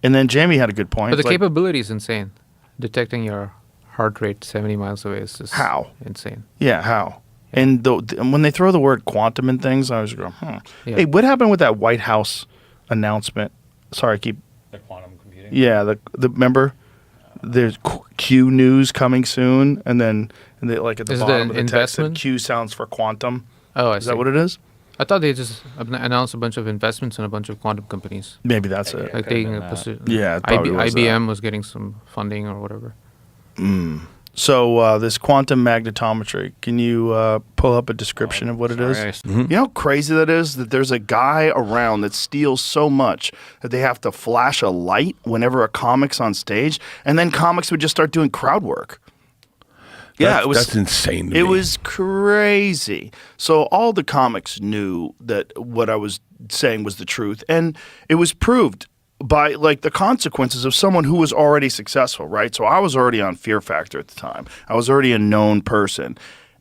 And then Jamie had a good point. But the capability is insane. Detecting your heart rate 70 miles away is just insane. Yeah, how? And when they throw the word quantum in things, I was going, Yeah. Hey, what happened with that White House announcement? Sorry, the quantum computing? Yeah, the remember? There's Q news coming soon, and then like at the bottom of the text, Q sounds for quantum. Oh, I see. Is that what it is? I thought they just announced a bunch of investments in a bunch of quantum companies. Maybe that's it. Like taking a position. Yeah, IBM was getting some funding or whatever. So this quantum magnetometry, can you pull up a description of what it is? Mm-hmm. You know how crazy that is? That there's a guy around that steals so much that they have to flash a light whenever a comic's on stage, and then comics would just start doing crowd work. Yeah, that's insane to me. It was crazy. So all the comics knew that what I was saying was the truth, and it was proved by like the consequences of someone who was already successful, right? So I was already on Fear Factor at the time. I was already a known person,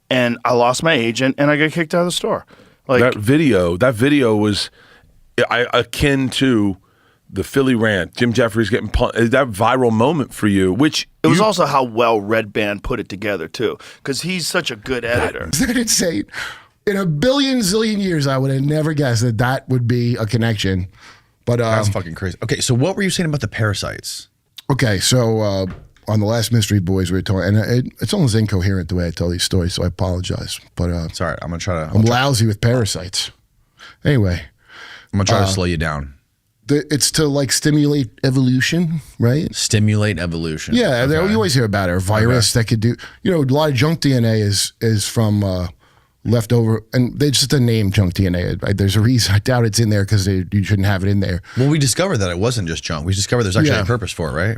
and I lost my agent, and I got kicked out of the store. Like that video was akin to the Philly rant, Jim Jeffries getting punched, that viral moment for you, which it was also how well Red Band put it together too, because he's such a good editor. Isn't that insane? In a billion zillion years, I would have never guessed that would be a connection. But that's fucking crazy. Okay, so what were you saying about the parasites? Okay, so on the last Mystery Boys, we were talking, and it's almost incoherent the way I tell these stories, so I apologize. But sorry, I'm gonna try to. I'm lousy with parasites. Anyway, I'm gonna try to slow you down. It's to like stimulate evolution, right? Stimulate evolution. Yeah, you always hear about it. A virus that could do, a lot of junk DNA is from leftover, and they just the name junk DNA. There's a reason. I doubt it's in there because you shouldn't have it in there. Well, we discovered that it wasn't just junk. We discovered there's actually a purpose for it, right?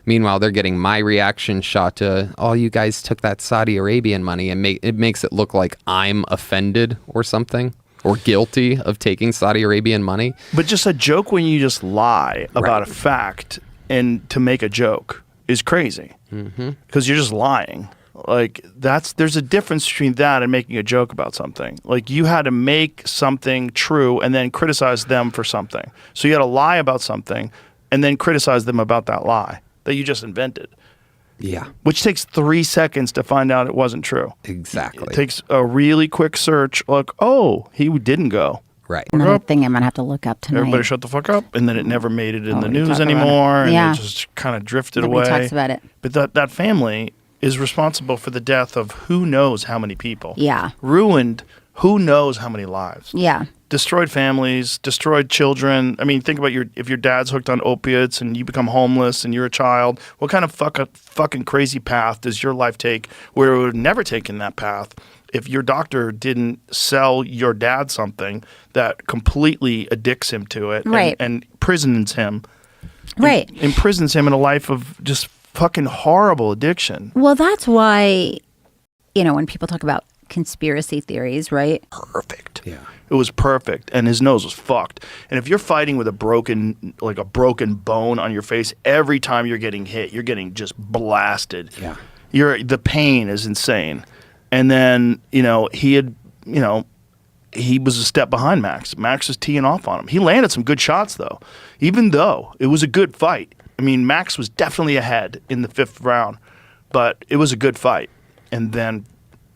Meanwhile, they're getting my reaction shot to, you guys took that Saudi Arabian money, and it makes it look like I'm offended or something, or guilty of taking Saudi Arabian money. But just a joke when you just lie about a fact and to make a joke is crazy, because you're just lying. Like there's a difference between that and making a joke about something. Like you had to make something true and then criticize them for something. So you had to lie about something and then criticize them about that lie that you just invented. Yeah. Which takes 3 seconds to find out it wasn't true. Exactly. It takes a really quick search, like, he didn't go. Right. Another thing I'm going to have to look up tonight. Everybody shut the fuck up. And then it never made it in the news anymore. And it just kind of drifted away. Nobody talks about it. But that family is responsible for the death of who knows how many people. Yeah. Ruined who knows how many lives. Yeah. Destroyed families, destroyed children. I mean, think about if your dad's hooked on opiates and you become homeless and you're a child, what kind of fucking crazy path does your life take where it would have never taken that path if your doctor didn't sell your dad something that completely addicts him to it and imprisons him. Right. Imprisons him in a life of just fucking horrible addiction. Well, that's why, when people talk about conspiracy theories, right? Perfect. Yeah. It was perfect, and his nose was fucked. And if you're fighting with a broken bone on your face, every time you're getting hit, you're getting just blasted. Yeah. The pain is insane. And then, he was a step behind Max. Max was teeing off on him. He landed some good shots, though, even though it was a good fight. I mean, Max was definitely ahead in the 5th round, but it was a good fight. And then,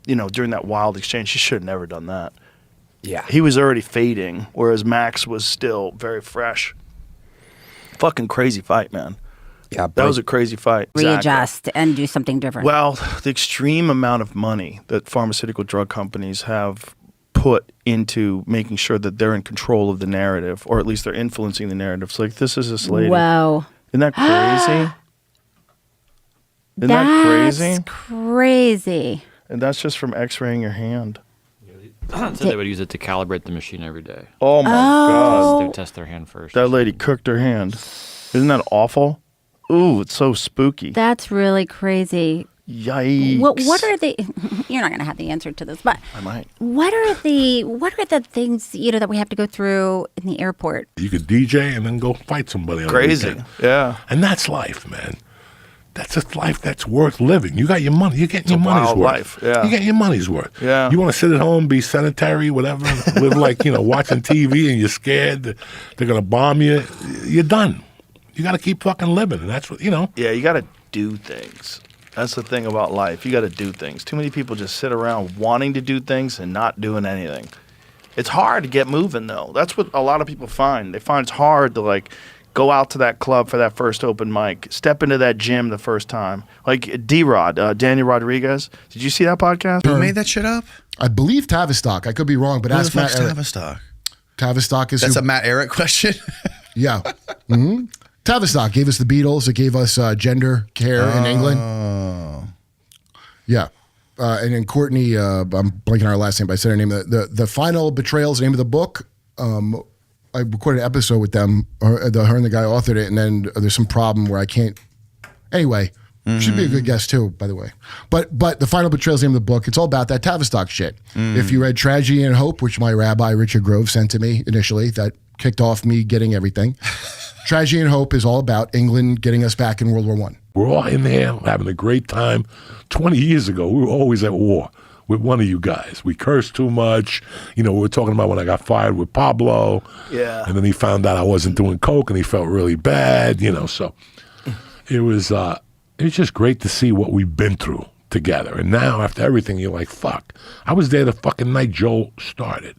during that wild exchange, he should have never done that. Yeah. He was already fading, whereas Max was still very fresh. Fucking crazy fight, man. Yeah, that was a crazy fight. Readjust and do something different. Well, the extreme amount of money that pharmaceutical drug companies have put into making sure that they're in control of the narrative, or at least they're influencing the narrative. So, like, this is this lady. Wow. Isn't that crazy? Isn't that crazy? That's crazy. And that's just from x-raying your hand. So they would use it to calibrate the machine every day. Oh my God. They would test their hand first. That lady cooked her hand. Isn't that awful? Ooh, it's so spooky. That's really crazy. Yikes. What are the? You're not going to have the answer to this, but I might. What are the things that we have to go through in the airport? You could DJ and then go fight somebody. On Crazy. The weekend. Yeah. And that's life, man. That's a life that's worth living. You got your money. You're getting your money's worth. Life. Yeah. You get your money's worth. Yeah. You want to sit at home, be sedentary, whatever, live like, watching TV and you're scared that they're going to bomb you. You're done. You got to keep fucking living, and that's what you know. Yeah, you got to do things. That's the thing about life. You got to do things. Too many people just sit around wanting to do things and not doing anything. It's hard to get moving, though. That's what a lot of people find. They find it's hard to, like, go out to that club for that first open mic, step into that gym the first time. Like D-Rod, Daniel Rodriguez. Did you see that podcast? Who made that shit up? I believe Tavistock. I could be wrong, but ask Matt Eric. Tavistock? Tavistock is That's a Matt Eric question? Yeah. Mm-hmm. Tavistock gave us the Beatles. It gave us gender care in England. Yeah. And then Courtney, I'm blanking on her last name, but I said her name. The Final Betrayal is the name of the book. I recorded an episode with them. Her and the guy authored it, and then there's some problem where I can't. Anyway, should be a good guest too, by the way. But The Final Betrayal is the name of the book. It's all about that Tavistock shit. If you read Tragedy and Hope, which my rabbi Richard Grove sent to me initially, that kicked off me getting everything. Tragedy and Hope is all about England getting us back in World War I. We're all in there having a great time. 20 years ago, we were always at war with one of you guys. We cursed too much. You know, we were talking about when I got fired with Pablo. Yeah. And then he found out I wasn't doing coke, and he felt really bad, you know. So it was just great to see what we've been through together. And now, after everything, you're like, fuck. I was there the fucking night Joel started.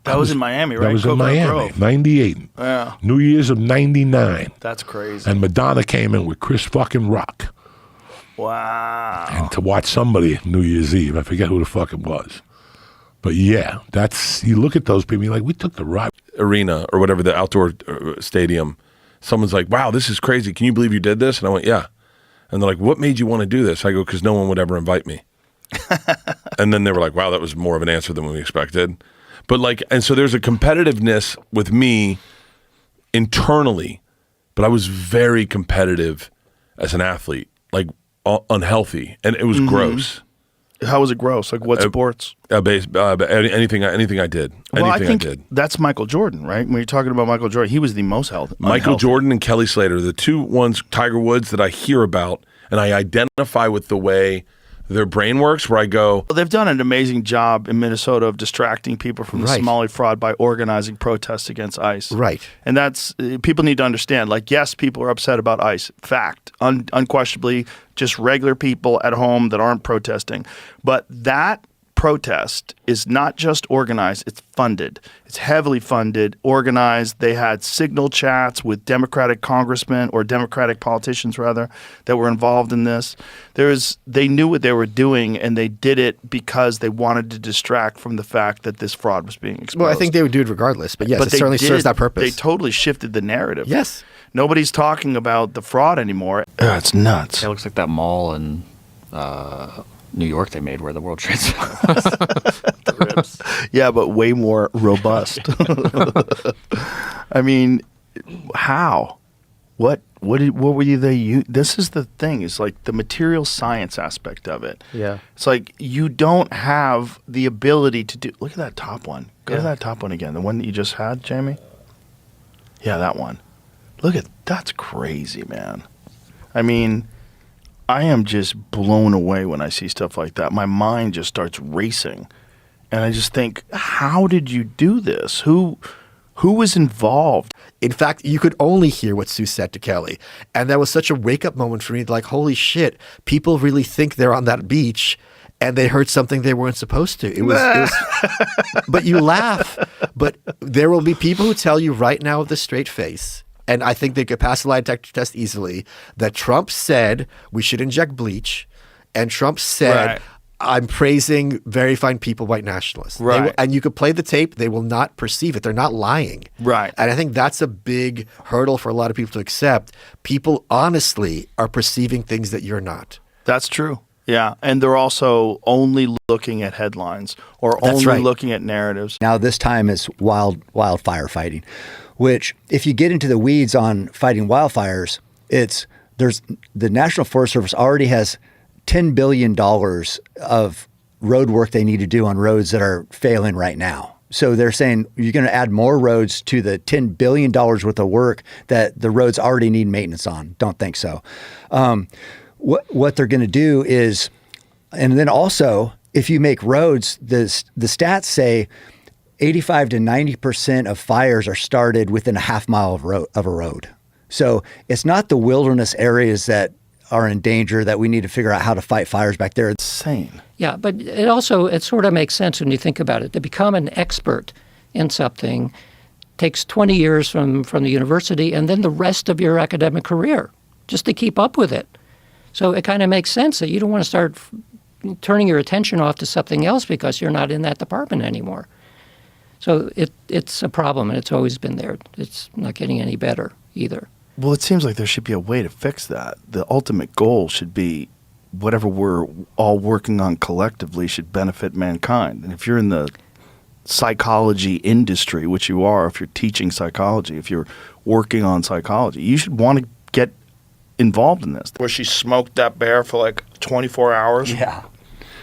That was in Miami, right? That was in Coconut Miami, Grove. 98. Yeah. New Year's of 99. That's crazy. And Madonna came in with Chris fucking Rock. Wow. And to watch somebody New Year's Eve, I forget who the fuck it was. But yeah, you look at those people, you're like, we took the ride. Arena or whatever, the outdoor stadium. Someone's like, wow, this is crazy. Can you believe you did this? And I went, yeah. And they're like, what made you want to do this? I go, because no one would ever invite me. And then they were like, wow, that was more of an answer than we expected. But like, and so there's a competitiveness with me internally, but I was very competitive as an athlete, like unhealthy, and it was gross. How was it gross? Like what sports? Anything I did. Well, I think did. that's Michael Jordan, right? When you're talking about Michael Jordan, he was the most healthy. Michael Jordan and Kelly Slater, the two ones, Tiger Woods, that I hear about, and I identify with the way their brain works, where I go... Well, they've done an amazing job in Minnesota of distracting people from the Somali fraud by organizing protests against ICE. Right. And that's... people need to understand, like, yes, people are upset about ICE. Fact. Unquestionably, just regular people at home that aren't protesting. But that protest is not just organized, it's funded. It's heavily funded, organized. They had signal chats with Democratic congressmen, or Democratic politicians rather, that were involved in this. They knew what they were doing, and they did it because they wanted to distract from the fact that this fraud was being exposed. Well, I think they would do it regardless, but yes, it certainly serves that purpose. They totally shifted the narrative. Yes. Nobody's talking about the fraud anymore. It's nuts. It looks like that mall in New York they made where the World Trade Center was. The ribs. Yeah, but way more robust. I mean, how? What were they? This is the thing. It's like the material science aspect of it. Yeah. It's like you don't have the ability to do. Look at that top one. Go to that top one again. The one that you just had, Jamie. Yeah, that one. That's crazy, man. I mean, I am just blown away when I see stuff like that. My mind just starts racing. And I just think, how did you do this? Who was involved? In fact, you could only hear what Sue said to Kelly. And that was such a wake-up moment for me. Like, holy shit, people really think they're on that beach and they heard something they weren't supposed to. It was but you laugh. But there will be people who tell you right now with a straight face, and I think they could pass the lie detector test easily, that Trump said we should inject bleach, and Trump said, I'm praising very fine people, white nationalists. Right. And you could play the tape, they will not perceive it. They're not lying. Right. And I think that's a big hurdle for a lot of people to accept. People honestly are perceiving things that you're not. That's true. Yeah. And they're also only looking at headlines or only looking at narratives. Now this time it's wildfire fighting, which if you get into the weeds on fighting wildfires, there's the National Forest Service already has $10 billion of road work they need to do on roads that are failing right now. So they're saying you're going to add more roads to the $10 billion worth of work that the roads already need maintenance on. Don't think so. What they're going to do is, and then also if you make roads, the stats say 85 to 90% of fires are started within a half mile of a road. So it's not the wilderness areas that are in danger that we need to figure out how to fight fires back there. It's insane. Yeah, but it sort of makes sense when you think about it. To become an expert in something takes 20 years from the university and then the rest of your academic career just to keep up with it. So it kind of makes sense that you don't want to start turning your attention off to something else because you're not in that department anymore. So it's a problem, and it's always been there. It's not getting any better either. Well, it seems like there should be a way to fix that. The ultimate goal should be whatever we're all working on collectively should benefit mankind. And if you're in the psychology industry, which you are, if you're teaching psychology, if you're working on psychology, you should want to get involved in this. Where she smoked that bear for like 24 hours. Yeah.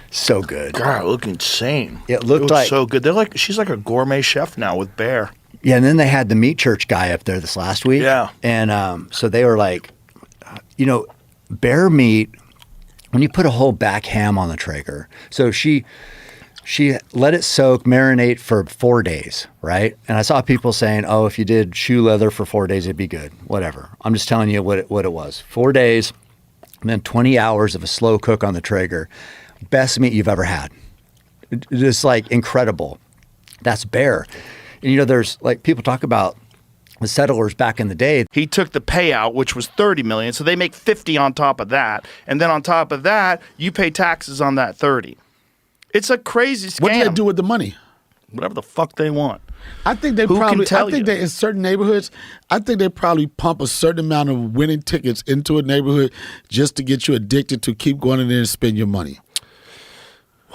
So good. God, it looked insane. It looked like so good. She's like a gourmet chef now with bear. Yeah, and then they had the meat church guy up there this last week. Yeah. And so they were like, bear meat, when you put a whole back ham on the Traeger, so she let it soak, marinate for 4 days, right? And I saw people saying, oh, if you did shoe leather for 4 days, it'd be good. Whatever. I'm just telling you what it was. 4 days, and then 20 hours of a slow cook on the Traeger. Best meat you've ever had. Just like incredible. That's bear. And there's like people talk about the settlers back in the day. He took the payout, which was $30 million, so they make $50 on top of that. And then on top of that, you pay taxes on that $30. It's a crazy scam. What do they do with the money? Whatever the fuck they want. I think they that in certain neighborhoods, I think they probably pump a certain amount of winning tickets into a neighborhood just to get you addicted to keep going in there and spend your money.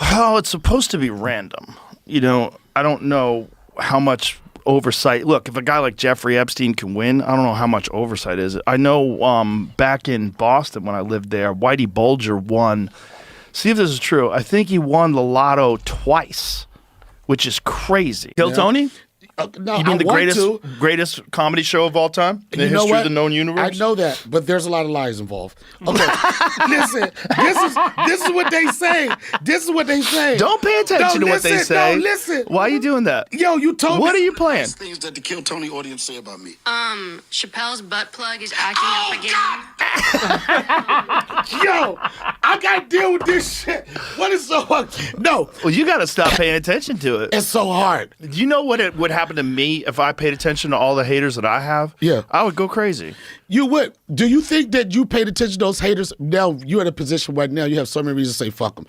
Well, it's supposed to be random. I don't know how much oversight. Look, if a guy like Jeffrey Epstein can win, I don't know how much oversight is. I know back in Boston when I lived there, Whitey Bulger won. See if this is true. I think he won the lotto twice, which is crazy. Kill Tony? No, you mean the greatest comedy show of all time in the history of the known universe? I know that, but there's a lot of lies involved. Okay, listen. This is what they say. This is what they say. Don't pay attention to what they say. No, listen. Why are you doing that? Yo, you told me. What are you playing? Things that the Kill Tony audience say about me. Chappelle's butt plug is acting up again. Yo, I gotta deal with this shit. What is so hard? No. Well, you gotta stop paying attention to it. It's so hard. Do you know what it would happen to me if I paid attention to all the haters that I have? Yeah. I would go crazy. You would. Do you think that you paid attention to those haters? Now, you're in a position right now, you have so many reasons to say fuck them.